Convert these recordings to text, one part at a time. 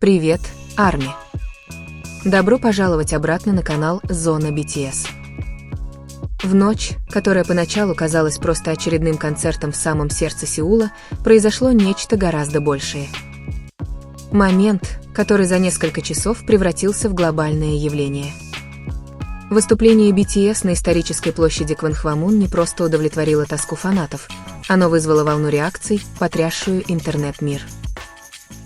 Привет, Арми! Добро пожаловать обратно на канал Зона BTS. В ночь, которая поначалу казалась просто очередным концертом в самом сердце Сеула, произошло нечто гораздо большее. Момент, который за несколько часов превратился в глобальное явление. Выступление BTS на исторической площади Кванхвамун не просто удовлетворило тоску фанатов, оно вызвало волну реакций, потрясшую интернет-мир.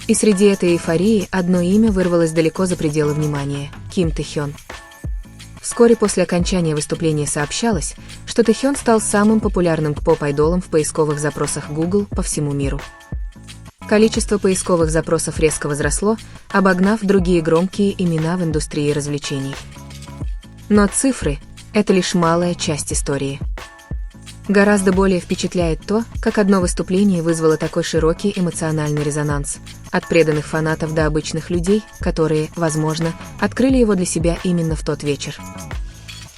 И среди этой эйфории одно имя вырвалось далеко за пределы внимания – Ким Тэхён. Вскоре после окончания выступления сообщалось, что Тэхён стал самым популярным поп-айдолом в поисковых запросах Google по всему миру. Количество поисковых запросов резко возросло, обогнав другие громкие имена в индустрии развлечений. Но цифры – это лишь малая часть истории. Гораздо более впечатляет то, как одно выступление вызвало такой широкий эмоциональный резонанс, от преданных фанатов до обычных людей, которые, возможно, открыли его для себя именно в тот вечер.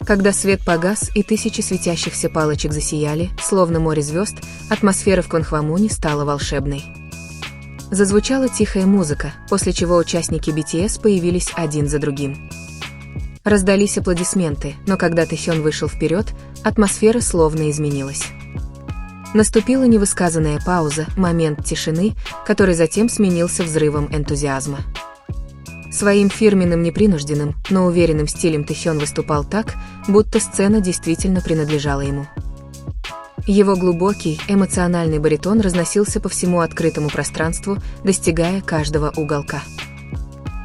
Когда свет погас и тысячи светящихся палочек засияли, словно море звезд, атмосфера в Кванхвамуне стала волшебной. Зазвучала тихая музыка, после чего участники BTS появились один за другим. Раздались аплодисменты, но когда Тэхён вышел вперед, атмосфера словно изменилась. Наступила невысказанная пауза, момент тишины, который затем сменился взрывом энтузиазма. Своим фирменным непринужденным, но уверенным стилем Тэхён выступал так, будто сцена действительно принадлежала ему. Его глубокий, эмоциональный баритон разносился по всему открытому пространству, достигая каждого уголка.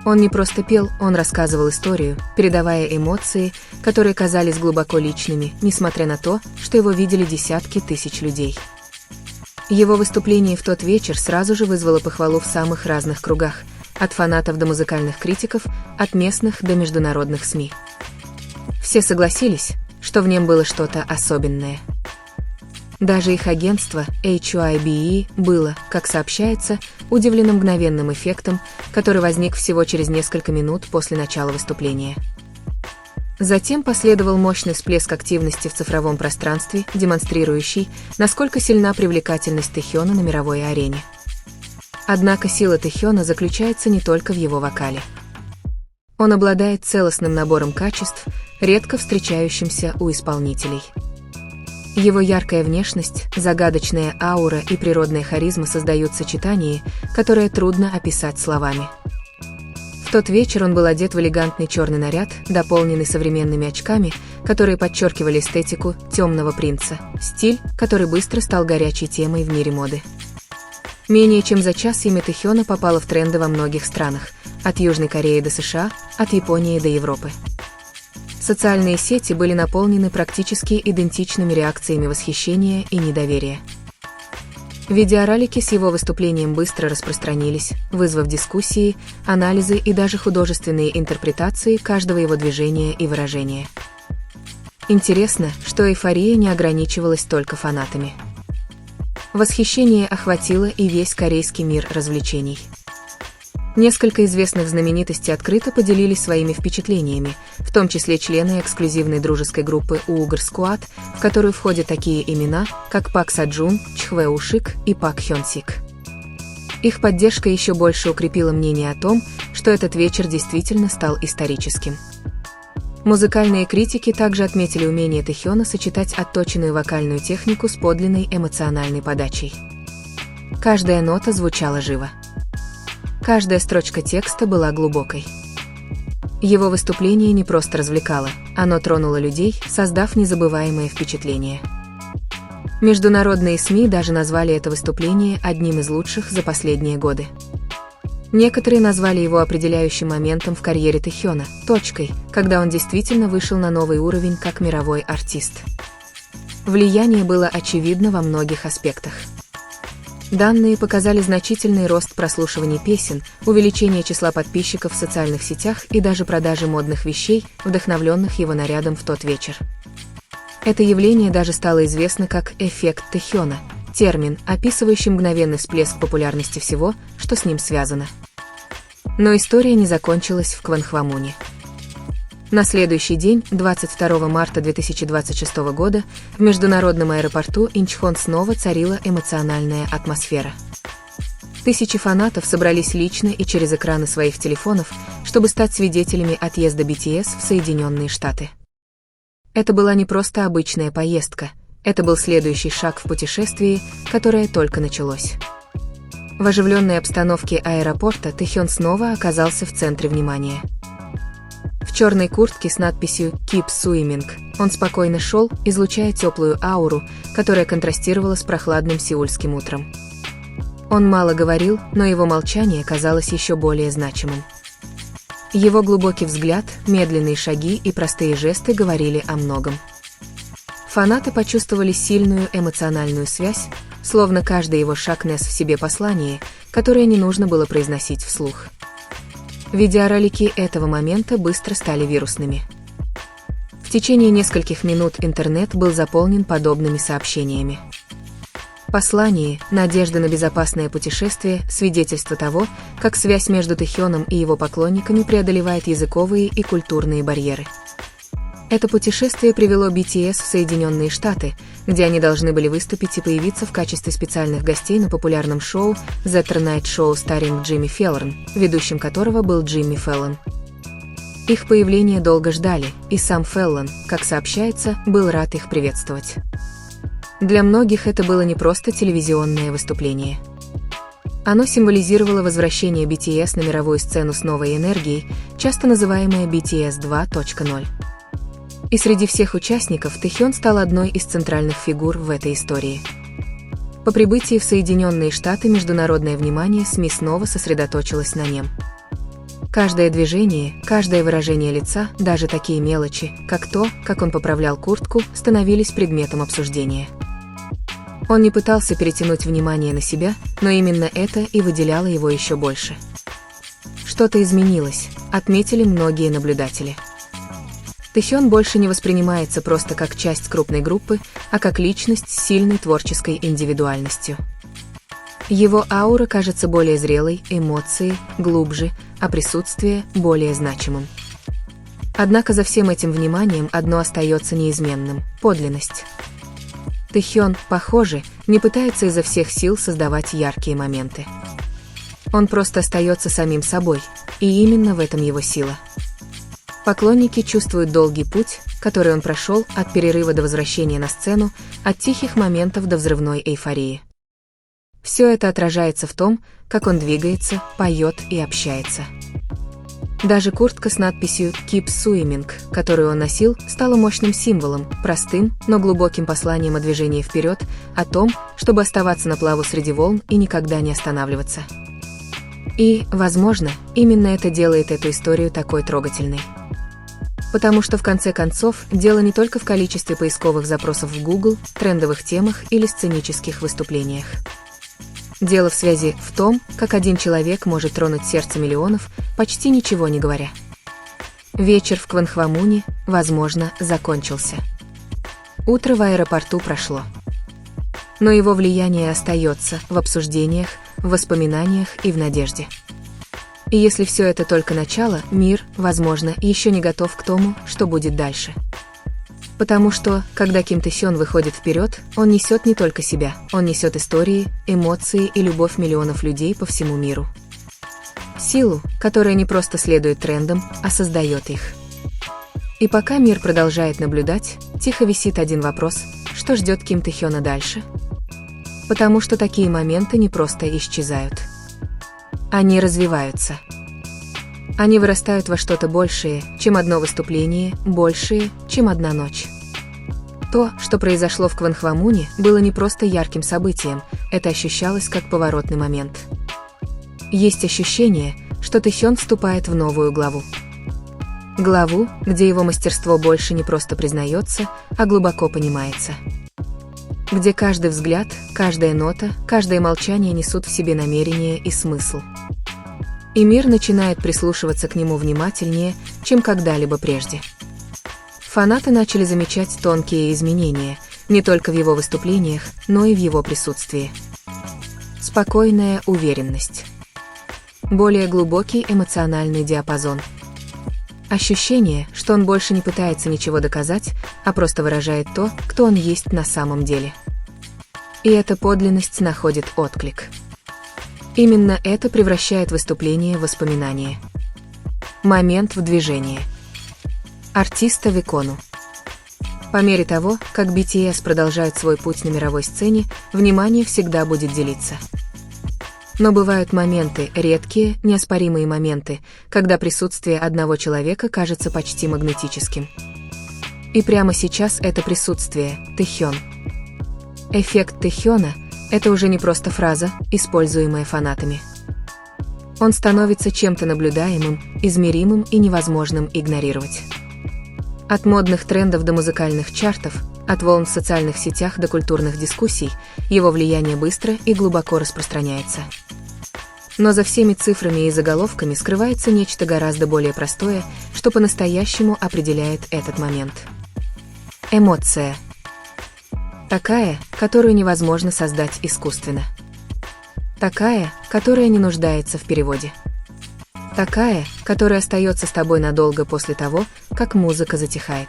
Он не просто пел, он рассказывал историю, передавая эмоции, которые казались глубоко личными, несмотря на то, что его видели десятки тысяч людей. Его выступление в тот вечер сразу же вызвало похвалу в самых разных кругах, от фанатов до музыкальных критиков, от местных до международных СМИ. Все согласились, что в нем было что-то особенное. Даже их агентство HYBE было, как сообщается, удивлено мгновенным эффектом, который возник всего через несколько минут после начала выступления. Затем последовал мощный всплеск активности в цифровом пространстве, демонстрирующий, насколько сильна привлекательность Тэхёна на мировой арене. Однако сила Тэхёна заключается не только в его вокале. Он обладает целостным набором качеств, редко встречающимся у исполнителей. Его яркая внешность, загадочная аура и природная харизма создают сочетание, которое трудно описать словами. В тот вечер он был одет в элегантный черный наряд, дополненный современными очками, которые подчеркивали эстетику темного принца, стиль, который быстро стал горячей темой в мире моды. Менее чем за час имя Тэхёна попало в тренды во многих странах, от Южной Кореи до США, от Японии до Европы. Социальные сети были наполнены практически идентичными реакциями восхищения и недоверия. Видеоролики с его выступлением быстро распространились, вызвав дискуссии, анализы и даже художественные интерпретации каждого его движения и выражения. Интересно, что эйфория не ограничивалась только фанатами. Восхищение охватило и весь корейский мир развлечений. Несколько известных знаменитостей открыто поделились своими впечатлениями, в том числе члены эксклюзивной дружеской группы Ugar Squad, в которую входят такие имена, как Пак Саджун, Чхве Ушик и Пак Хён Сик. Их поддержка еще больше укрепила мнение о том, что этот вечер действительно стал историческим. Музыкальные критики также отметили умение Тэхёна сочетать отточенную вокальную технику с подлинной эмоциональной подачей. Каждая нота звучала живо. Каждая строчка текста была глубокой. Его выступление не просто развлекало, оно тронуло людей, создав незабываемое впечатление. Международные СМИ даже назвали это выступление одним из лучших за последние годы. Некоторые назвали его определяющим моментом в карьере Тэхёна, точкой, когда он действительно вышел на новый уровень как мировой артист. Влияние было очевидно во многих аспектах. Данные показали значительный рост прослушиваний песен, увеличение числа подписчиков в социальных сетях и даже продажи модных вещей, вдохновленных его нарядом в тот вечер. Это явление даже стало известно как «эффект Тэхёна», термин, описывающий мгновенный всплеск популярности всего, что с ним связано. Но история не закончилась в Кванхвамуне. На следующий день, 22 марта 2026 года, в международном аэропорту Инчхон снова царила эмоциональная атмосфера. Тысячи фанатов собрались лично и через экраны своих телефонов, чтобы стать свидетелями отъезда BTS в Соединенные Штаты. Это была не просто обычная поездка, это был следующий шаг в путешествии, которое только началось. В оживленной обстановке аэропорта Тэхён снова оказался в центре внимания. В черной куртке с надписью «Keep Swimming» он спокойно шел, излучая теплую ауру, которая контрастировала с прохладным сеульским утром. Он мало говорил, но его молчание казалось еще более значимым. Его глубокий взгляд, медленные шаги и простые жесты говорили о многом. Фанаты почувствовали сильную эмоциональную связь, словно каждый его шаг нес в себе послание, которое не нужно было произносить вслух. Видеоролики этого момента быстро стали вирусными. В течение нескольких минут интернет был заполнен подобными сообщениями. Послание, надежда на безопасное путешествие, свидетельство того, как связь между Тэхёном и его поклонниками преодолевает языковые и культурные барьеры. Это путешествие привело BTS в Соединенные Штаты, где они должны были выступить и появиться в качестве специальных гостей на популярном шоу The Tonight Show Starring Jimmy Fallon, ведущим которого был Джимми Фэллон. Их появление долго ждали, и сам Фэллон, как сообщается, был рад их приветствовать. Для многих это было не просто телевизионное выступление. Оно символизировало возвращение BTS на мировую сцену с новой энергией, часто называемая BTS 2.0. И среди всех участников Тэхён стал одной из центральных фигур в этой истории. По прибытии в Соединенные Штаты международное внимание СМИ снова сосредоточилось на нем. Каждое движение, каждое выражение лица, даже такие мелочи, как то, как он поправлял куртку, становились предметом обсуждения. Он не пытался перетянуть внимание на себя, но именно это и выделяло его еще больше. Что-то изменилось, отметили многие наблюдатели. Тэхён больше не воспринимается просто как часть крупной группы, а как личность с сильной творческой индивидуальностью. Его аура кажется более зрелой, эмоции глубже, а присутствие более значимым. Однако за всем этим вниманием одно остается неизменным – подлинность. Тэхён, похоже, не пытается изо всех сил создавать яркие моменты. Он просто остается самим собой, и именно в этом его сила. Поклонники чувствуют долгий путь, который он прошел от перерыва до возвращения на сцену, от тихих моментов до взрывной эйфории. Все это отражается в том, как он двигается, поет и общается. Даже куртка с надписью «Keep Swimming», которую он носил, стала мощным символом, простым, но глубоким посланием о движении вперед, о том, чтобы оставаться на плаву среди волн и никогда не останавливаться. И, возможно, именно это делает эту историю такой трогательной. Потому что в конце концов, дело не только в количестве поисковых запросов в Google, трендовых темах или сценических выступлениях. Дело в связи в том, как один человек может тронуть сердце миллионов, почти ничего не говоря. Вечер в Кванхвамуне, возможно, закончился. Утро в аэропорту прошло. Но его влияние остается в обсуждениях, в воспоминаниях и в надежде. И если все это только начало, мир, возможно, еще не готов к тому, что будет дальше. Потому что, когда Ким Тэхён выходит вперед, он несет не только себя, он несет истории, эмоции и любовь миллионов людей по всему миру. Силу, которая не просто следует трендам, а создает их. И пока мир продолжает наблюдать, тихо висит один вопрос: что ждет Ким Тэхёна дальше? Потому что такие моменты не просто исчезают. Они развиваются. Они вырастают во что-то большее, чем одно выступление, большее, чем одна ночь. То, что произошло в Кванхвамуне, было не просто ярким событием, это ощущалось как поворотный момент. Есть ощущение, что Тэхён вступает в новую главу. Главу, где его мастерство больше не просто признается, а глубоко понимается. Где каждый взгляд, каждая нота, каждое молчание несут в себе намерение и смысл. И мир начинает прислушиваться к нему внимательнее, чем когда-либо прежде. Фанаты начали замечать тонкие изменения, не только в его выступлениях, но и в его присутствии. Спокойная уверенность. Более глубокий эмоциональный диапазон. Ощущение, что он больше не пытается ничего доказать, а просто выражает то, кто он есть на самом деле. И эта подлинность находит отклик. Именно это превращает выступление в воспоминание. Момент в движении. Артиста в икону. По мере того, как BTS продолжает свой путь на мировой сцене, внимание всегда будет делиться. Но бывают моменты, редкие, неоспоримые моменты, когда присутствие одного человека кажется почти магнетическим. И прямо сейчас это присутствие – Тэхён. Эффект Тэхёна – это уже не просто фраза, используемая фанатами. Он становится чем-то наблюдаемым, измеримым и невозможным игнорировать. От модных трендов до музыкальных чартов, от волн в социальных сетях до культурных дискуссий, его влияние быстро и глубоко распространяется. Но за всеми цифрами и заголовками скрывается нечто гораздо более простое, что по-настоящему определяет этот момент. Эмоция. Такая, которую невозможно создать искусственно. Такая, которая не нуждается в переводе. Такая, которая остается с тобой надолго после того, как музыка затихает.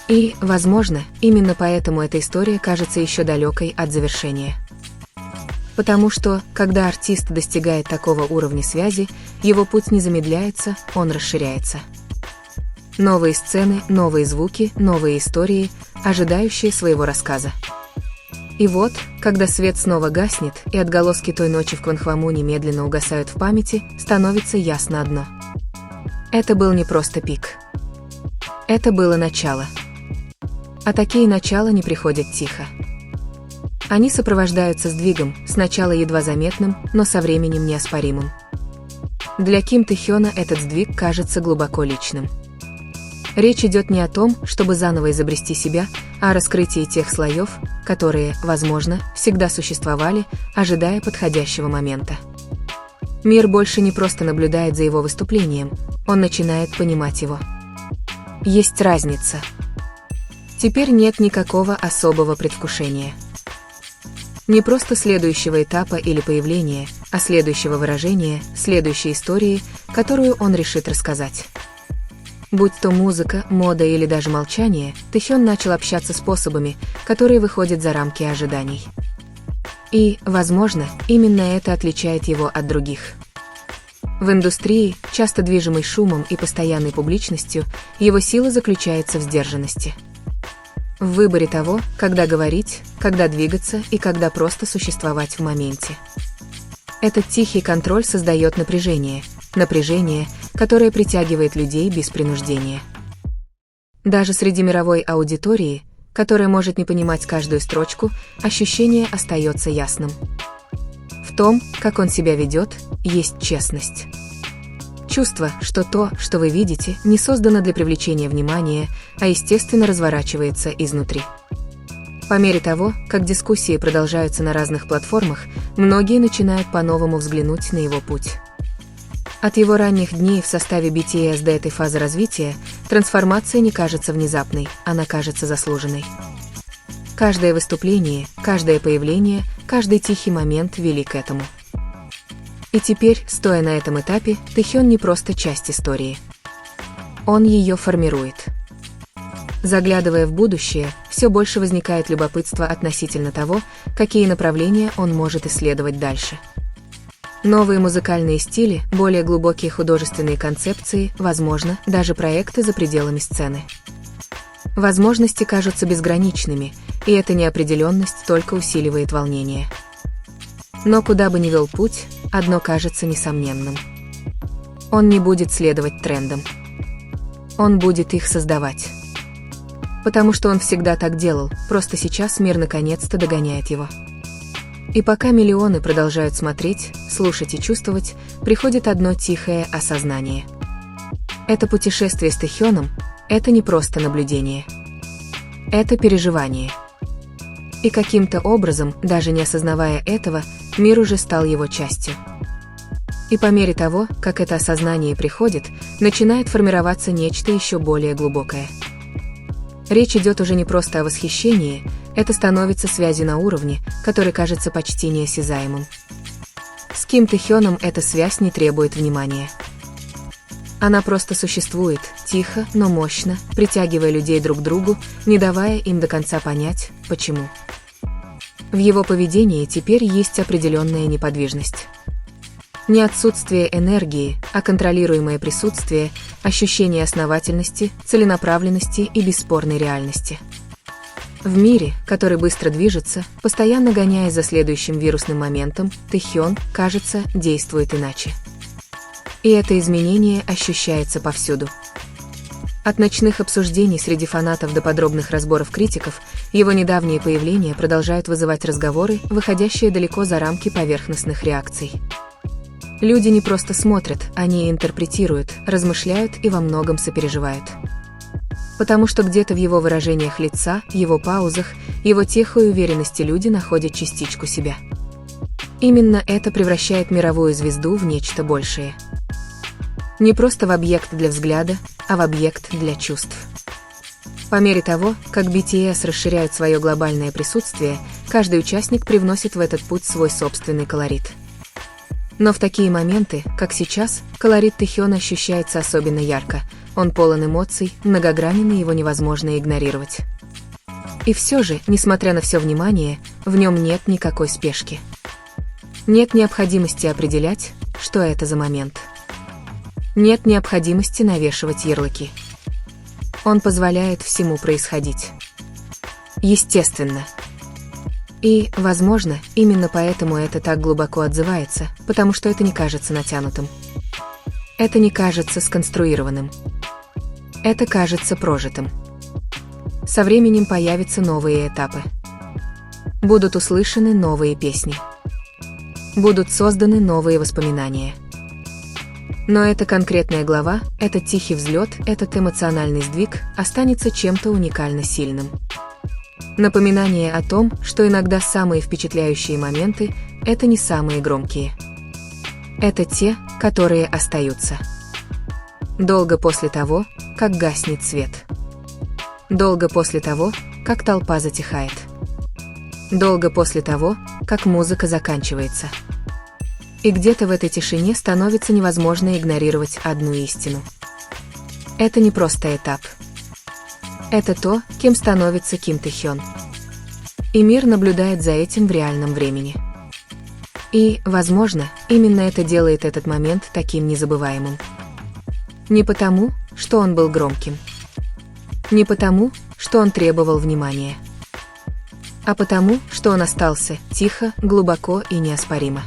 И, возможно, именно поэтому эта история кажется еще далекой от завершения. Потому что, когда артист достигает такого уровня связи, его путь не замедляется, он расширяется. Новые сцены, новые звуки, новые истории, ожидающие своего рассказа. И вот, когда свет снова гаснет, и отголоски той ночи в Кванхвамуне медленно угасают в памяти, становится ясно одно. Это был не просто пик. Это было начало. А такие начала не приходят тихо. Они сопровождаются сдвигом, сначала едва заметным, но со временем неоспоримым. Для Ким Тэхёна этот сдвиг кажется глубоко личным. Речь идет не о том, чтобы заново изобрести себя, а о раскрытии тех слоев, которые, возможно, всегда существовали, ожидая подходящего момента. Мир больше не просто наблюдает за его выступлением, он начинает понимать его. Есть разница. Теперь нет никакого особого предвкушения. Не просто следующего этапа или появления, а следующего выражения, следующей истории, которую он решит рассказать. Будь то музыка, мода или даже молчание, Тэхён начал общаться способами, которые выходят за рамки ожиданий. И, возможно, именно это отличает его от других. В индустрии, часто движимой шумом и постоянной публичностью, его сила заключается в сдержанности. В выборе того, когда говорить, когда двигаться и когда просто существовать в моменте. Этот тихий контроль создает напряжение, которое притягивает людей без принуждения. Даже среди мировой аудитории, которая может не понимать каждую строчку, ощущение остается ясным. В том, как он себя ведет, есть честность. Чувство, что то, что вы видите, не создано для привлечения внимания, а естественно разворачивается изнутри. По мере того, как дискуссии продолжаются на разных платформах, многие начинают по-новому взглянуть на его путь. От его ранних дней в составе BTS до этой фазы развития, трансформация не кажется внезапной, она кажется заслуженной. Каждое выступление, каждое появление, каждый тихий момент вели к этому. И теперь, стоя на этом этапе, Тэхён не просто часть истории. Он ее формирует. Заглядывая в будущее, все больше возникает любопытство относительно того, какие направления он может исследовать дальше. Новые музыкальные стили, более глубокие художественные концепции, возможно, даже проекты за пределами сцены. Возможности кажутся безграничными, и эта неопределенность только усиливает волнение. Но куда бы ни вел путь, одно кажется несомненным. Он не будет следовать трендам. Он будет их создавать. Потому что он всегда так делал, просто сейчас мир наконец-то догоняет его. И пока миллионы продолжают смотреть, слушать и чувствовать, приходит одно тихое осознание. Это путешествие с Тэхёном – это не просто наблюдение. Это переживание. И каким-то образом, даже не осознавая этого, мир уже стал его частью. И по мере того, как это осознание приходит, начинает формироваться нечто еще более глубокое. Речь идет уже не просто о восхищении, это становится связью на уровне, который кажется почти неосязаемым. С Ким Тэхёном эта связь не требует внимания. Она просто существует, тихо, но мощно, притягивая людей друг к другу, не давая им до конца понять, почему. В его поведении теперь есть определенная неподвижность. Не отсутствие энергии, а контролируемое присутствие, ощущение основательности, целенаправленности и бесспорной реальности. В мире, который быстро движется, постоянно гоняясь за следующим вирусным моментом, Тэхён, кажется, действует иначе. И это изменение ощущается повсюду. От ночных обсуждений среди фанатов до подробных разборов критиков, его недавние появления продолжают вызывать разговоры, выходящие далеко за рамки поверхностных реакций. Люди не просто смотрят, они интерпретируют, размышляют и во многом сопереживают. Потому что где-то в его выражениях лица, его паузах, его тихой уверенности люди находят частичку себя. Именно это превращает мировую звезду в нечто большее. Не просто в объект для взгляда, а в объект для чувств. По мере того, как BTS расширяют свое глобальное присутствие, каждый участник привносит в этот путь свой собственный колорит. Но в такие моменты, как сейчас, колорит Тэхёна ощущается особенно ярко. Он полон эмоций, многогранен, и его невозможно игнорировать. И все же, несмотря на все внимание, в нем нет никакой спешки. Нет необходимости определять, что это за момент. Нет необходимости навешивать ярлыки. Он позволяет всему происходить. Естественно. И, возможно, именно поэтому это так глубоко отзывается, потому что это не кажется натянутым. Это не кажется сконструированным. Это кажется прожитым. Со временем появятся новые этапы. Будут услышаны новые песни. Будут созданы новые воспоминания. Но эта конкретная глава, этот тихий взлет, этот эмоциональный сдвиг останется чем-то уникально сильным. Напоминание о том, что иногда самые впечатляющие моменты – это не самые громкие. Это те, которые остаются. Долго после того, как гаснет свет. Долго после того, как толпа затихает. Долго после того, как музыка заканчивается. И где-то в этой тишине становится невозможно игнорировать одну истину. Это не просто этап. Это то, кем становится Ким Тэхён. И мир наблюдает за этим в реальном времени. И, возможно, именно это делает этот момент таким незабываемым. Не потому, что он был громким. Не потому, что он требовал внимания. А потому, что он остался тихо, глубоко и неоспоримо.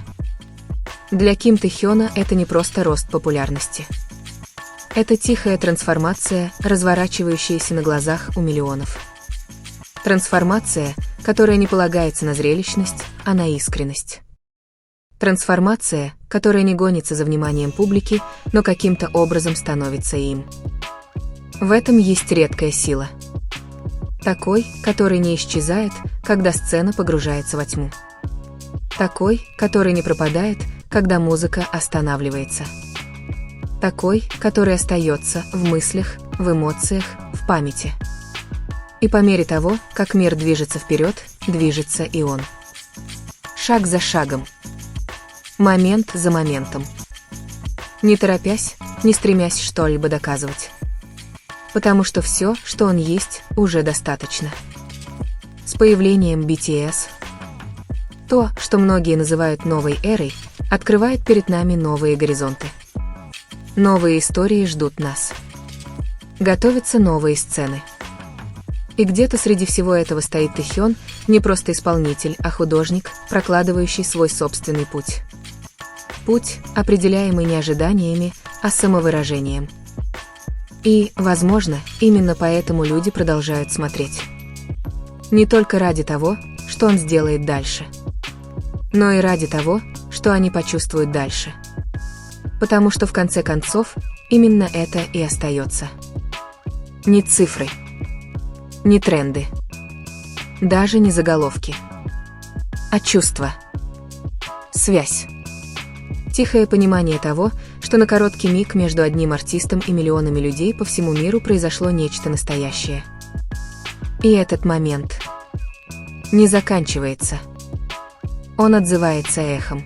Для Ким Тэхёна это не просто рост популярности. Это тихая трансформация, разворачивающаяся на глазах у миллионов. Трансформация, которая не полагается на зрелищность, а на искренность. Трансформация, которая не гонится за вниманием публики, но каким-то образом становится им. В этом есть редкая сила. Такой, который не исчезает, когда сцена погружается во тьму. Такой, который не пропадает, когда музыка останавливается. Такой, который остается в мыслях, в эмоциях, в памяти. И по мере того, как мир движется вперед, движется и он. Шаг за шагом. Момент за моментом. Не торопясь, не стремясь что-либо доказывать. Потому что все, что он есть, уже достаточно. С появлением BTS то, что многие называют новой эрой, открывает перед нами новые горизонты. Новые истории ждут нас. Готовятся новые сцены. И где-то среди всего этого стоит Тэхён, не просто исполнитель, а художник, прокладывающий свой собственный путь. Путь, определяемый не ожиданиями, а самовыражением. И, возможно, именно поэтому люди продолжают смотреть. Не только ради того, что он сделает дальше, но и ради того, что они почувствуют дальше. Потому что в конце концов, именно это и остается. Не цифры, не тренды, даже не заголовки, а чувства, связь. Тихое понимание того, что на короткий миг между одним артистом и миллионами людей по всему миру произошло нечто настоящее. И этот момент не заканчивается. Он отзывается эхом.